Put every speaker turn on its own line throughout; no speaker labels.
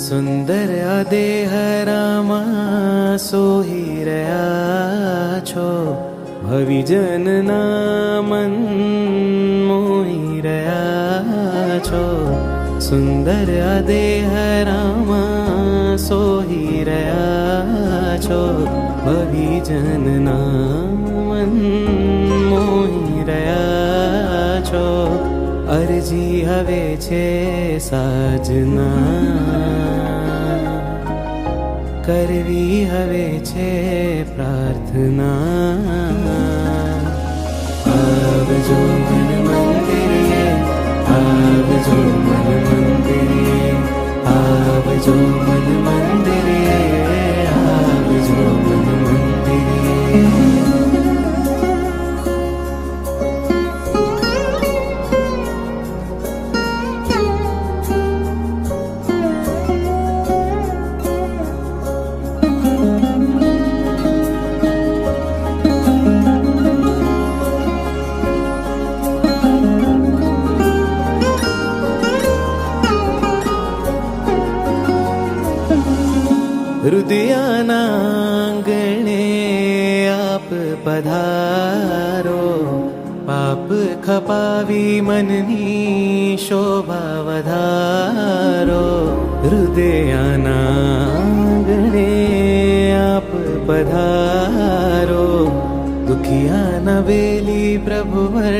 સુંદર આ દેહ રામા સોહી રહ્યા છો, ભવિજનના મન મોહી રહ્યા છો. સુંદર આ દેહ રામા સોહી રહ્યા છો, ભવિજનના મન મોહી રહ્યા છો. અરજી હવે છે સાજના, કરવી હવે છે પ્રાર્થના. આવજો મન મંદિરે, આવજો મન મંદિરે, આવજો મન મંદિરે, આવજો મન મંદિરે. હૃદયના આંગણે આપ પધારો, પાપ ખપાવી મનની શોભા વધારો. હૃદયના આંગણે આપ પધારો, દુખિયાના વેલી પ્રભુવર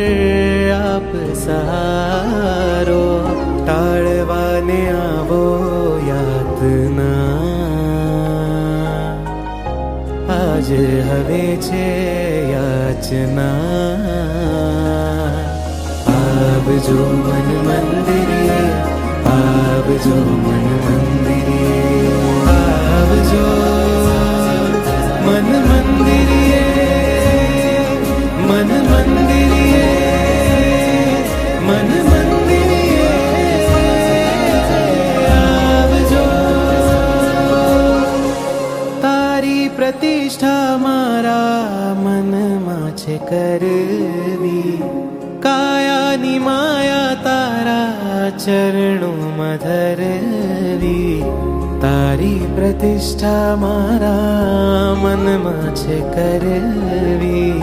આપ સહારો. ટાળવાને આવો યાતના, આજ હવે છે યાચના. આવજો મન મંદિરે, આવજો મન મંદિરે, આવજો મન મંદિરે, મન મંદિરે, મન મંદિરે. આવજો તારી પ્રતિષ્ઠા મારા મનમાં છે કરવી, કાયાની માયા તારા ચરણોમાં ધરવી. તારી પ્રતિષ્ઠા મારા મનમાં છે કરવી,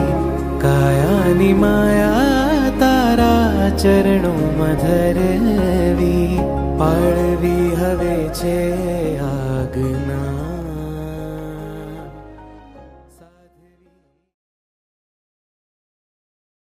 કાયાની માયા તારા ચરણોમાં ધરવી. પાળવી હવે છે